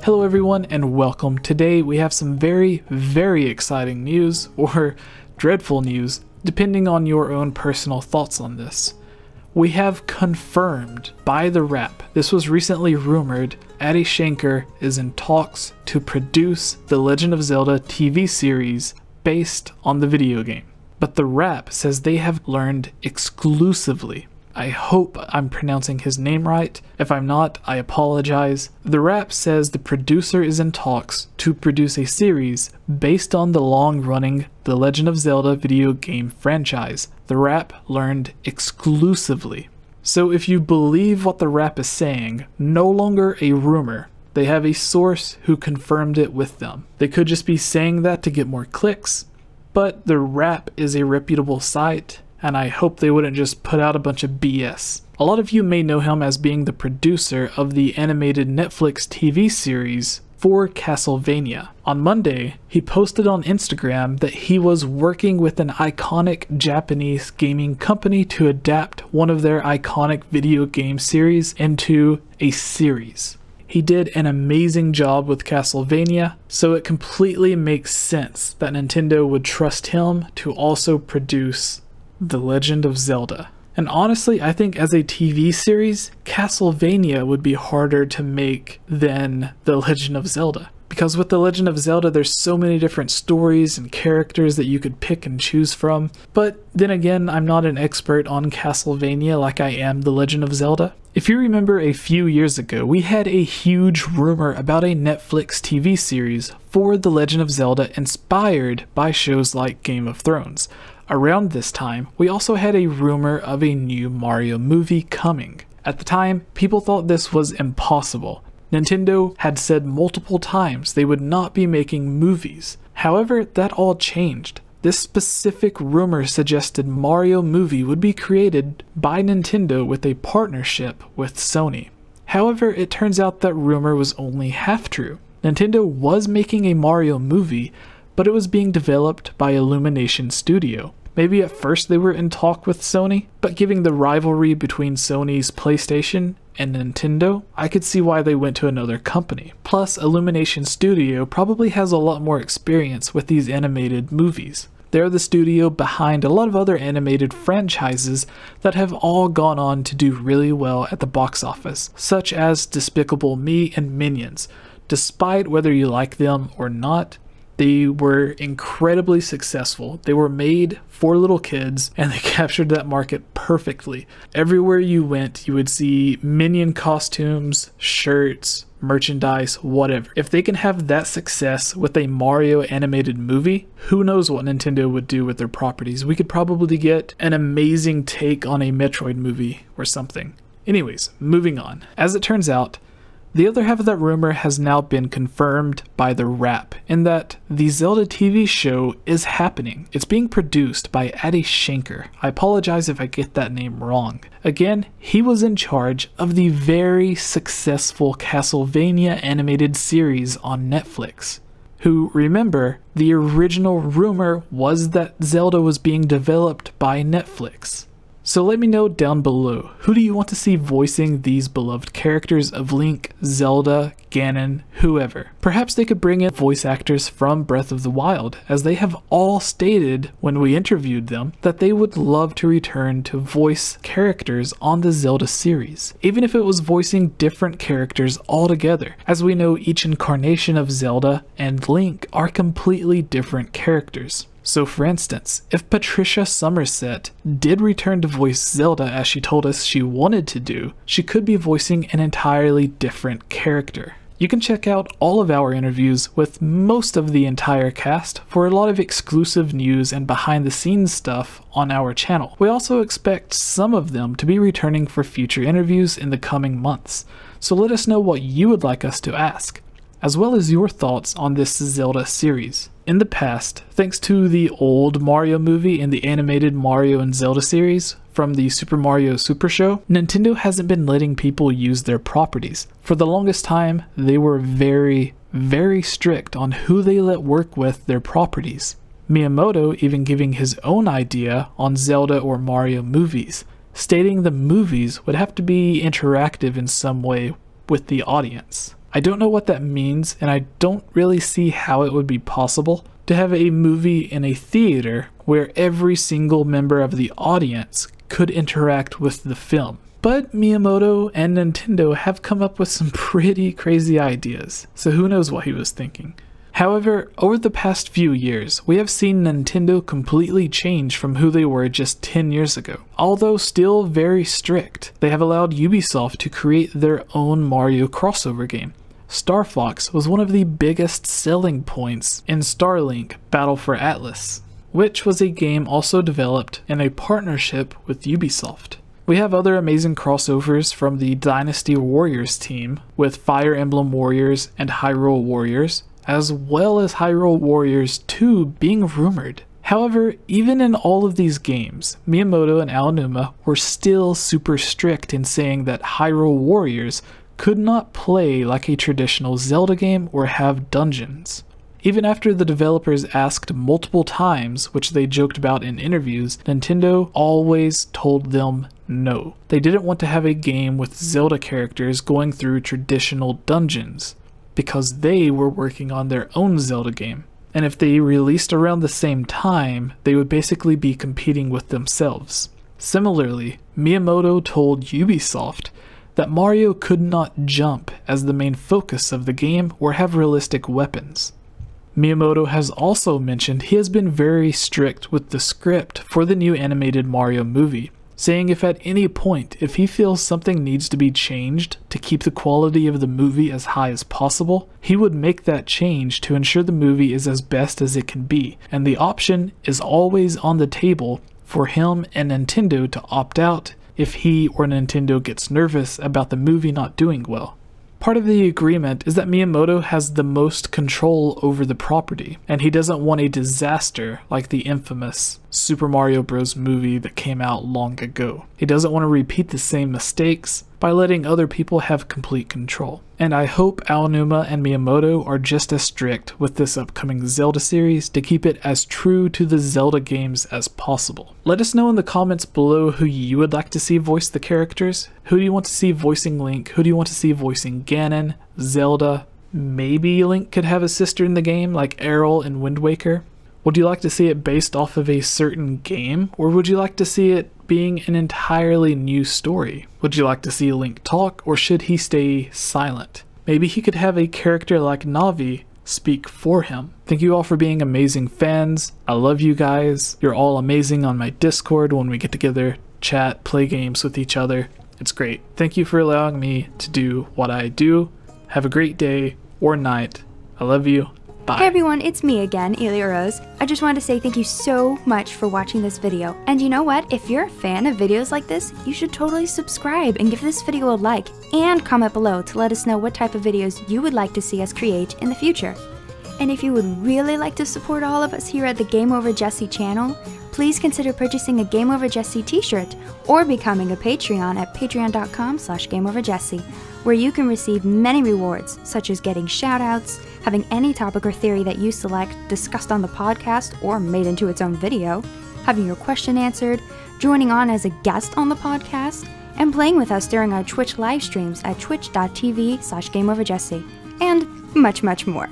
Hello everyone and welcome. Today we have some very exciting news, or dreadful news, depending on your own personal thoughts on this. We have confirmed by The Wrap, this was recently rumored, Adi Shankar is in talks to produce the Legend of Zelda TV series based on the video game. But The Wrap says they have learned exclusively. I hope I'm pronouncing his name right. If I'm not, I apologize. The Wrap says the producer is in talks to produce a series based on the long-running The Legend of Zelda video game franchise. The Wrap learned exclusively. So if you believe what The Wrap is saying, no longer a rumor. They have a source who confirmed it with them. They could just be saying that to get more clicks, but The Wrap is a reputable site, and I hope they wouldn't just put out a bunch of BS. A lot of you may know him as being the producer of the animated Netflix TV series for CastleVania. On Monday, he posted on Instagram that he was working with an iconic Japanese gaming company to adapt one of their iconic video game series into a series. He did an amazing job with CastleVania, so it completely makes sense that Nintendo would trust him to also produce The Legend of Zelda. And honestly, I think as a TV series, CastleVania would be harder to make than The Legend of Zelda. Because with The Legend of Zelda, there's so many different stories and characters that you could pick and choose from. But then again, I'm not an expert on CastleVania like I am The Legend of Zelda. If you remember a few years ago, we had a huge rumor about a Netflix TV series for The Legend of Zelda inspired by shows like Game of Thrones. Around this time, we also had a rumor of a new Mario movie coming. At the time, people thought this was impossible. Nintendo had said multiple times they would not be making movies. However, that all changed. This specific rumor suggested Mario movie would be created by Nintendo with a partnership with Sony. However, it turns out that rumor was only half true. Nintendo was making a Mario movie, but it was being developed by Illumination Studio. Maybe at first they were in talk with Sony, but given the rivalry between Sony's PlayStation and Nintendo, I could see why they went to another company. Plus, Illumination Studio probably has a lot more experience with these animated movies. They're the studio behind a lot of other animated franchises that have all gone on to do really well at the box office, such as Despicable Me and Minions. Despite whether you like them or not, they were incredibly successful. They were made for little kids and they captured that market perfectly. Everywhere you went, you would see Minion costumes, shirts, merchandise, whatever. If they can have that success with a Mario animated movie, who knows what Nintendo would do with their properties. We could probably get an amazing take on a Metroid movie or something. Anyways, moving on. As it turns out, the other half of that rumor has now been confirmed by The Wrap, in that the Zelda TV show is happening. It's being produced by Adi Shankar. I apologize if I get that name wrong. Again, he was in charge of the very successful CastleVania animated series on Netflix. Who, remember, the original rumor was that Zelda was being developed by Netflix. So let me know down below, who do you want to see voicing these beloved characters of Link, Zelda, Ganon, whoever? Perhaps they could bring in voice actors from Breath of the Wild, as they have all stated when we interviewed them that they would love to return to voice characters on the Zelda series, even if it was voicing different characters altogether, as we know each incarnation of Zelda and Link are completely different characters. So for instance, if Patricia Summerset did return to voice Zelda as she told us she wanted to do, she could be voicing an entirely different character. You can check out all of our interviews with most of the entire cast for a lot of exclusive news and behind the scenes stuff on our channel. We also expect some of them to be returning for future interviews in the coming months, so let us know what you would like us to ask, as well as your thoughts on this Zelda series. In the past, thanks to the old Mario movie and the animated Mario and Zelda series from the Super Mario Super Show, Nintendo hasn't been letting people use their properties. For the longest time, they were very strict on who they let work with their properties. Miyamoto even giving his own idea on Zelda or Mario movies, stating the movies would have to be interactive in some way with the audience. I don't know what that means, and I don't really see how it would be possible to have a movie in a theater where every single member of the audience could interact with the film. But Miyamoto and Nintendo have come up with some pretty crazy ideas, so who knows what he was thinking. However, over the past few years, we have seen Nintendo completely change from who they were just 10 years ago. Although still very strict, they have allowed Ubisoft to create their own Mario crossover game. Star Fox was one of the biggest selling points in Starlink Battle for Atlas, which was a game also developed in a partnership with Ubisoft. We have other amazing crossovers from the Dynasty Warriors team with Fire Emblem Warriors and Hyrule Warriors, as well as Hyrule Warriors 2 being rumored. However, even in all of these games, Miyamoto and Aonuma were still super strict in saying that Hyrule Warriors could not play like a traditional Zelda game or have dungeons. Even after the developers asked multiple times, which they joked about in interviews, Nintendo always told them no. They didn't want to have a game with Zelda characters going through traditional dungeons, because they were working on their own Zelda game. And if they released around the same time, they would basically be competing with themselves. Similarly, Miyamoto told Ubisoft that Mario could not jump as the main focus of the game or have realistic weapons. Miyamoto has also mentioned he has been very strict with the script for the new animated Mario movie, saying if at any point if he feels something needs to be changed to keep the quality of the movie as high as possible, he would make that change to ensure the movie is as best as it can be, and the option is always on the table for him and Nintendo to opt out if he or Nintendo gets nervous about the movie not doing well. Part of the agreement is that Miyamoto has the most control over the property, and he doesn't want a disaster like the infamous Super Mario Bros. Movie that came out long ago. He doesn't want to repeat the same mistakes by letting other people have complete control. And I hope Aonuma and Miyamoto are just as strict with this upcoming Zelda series to keep it as true to the Zelda games as possible. Let us know in the comments below who you would like to see voice the characters. Who do you want to see voicing Link? Who do you want to see voicing Ganon, Zelda? Maybe Link could have a sister in the game like Errol in Wind Waker? Would you like to see it based off of a certain game, or would you like to see it being an entirely new story? Would you like to see Link talk, or should he stay silent? Maybe he could have a character like Navi speak for him. Thank you all for being amazing fans. I love you guys. You're all amazing on my Discord when we get together, chat, play games with each other. It's great. Thank you for allowing me to do what I do. Have a great day or night. I love you. Bye. Hey everyone, it's me again, Elia Rose. I just wanted to say thank you so much for watching this video. And you know what? If you're a fan of videos like this, you should totally subscribe and give this video a like. And comment below to let us know what type of videos you would like to see us create in the future. And if you would really like to support all of us here at the GameOverJesse channel, please consider purchasing a GameOverJesse t-shirt or becoming a Patreon at patreon.com/GameOverJesse, where you can receive many rewards, such as getting shoutouts, having any topic or theory that you select discussed on the podcast or made into its own video, having your question answered, joining on as a guest on the podcast, and playing with us during our Twitch live streams at twitch.tv/GameOverJesse, and much, much more.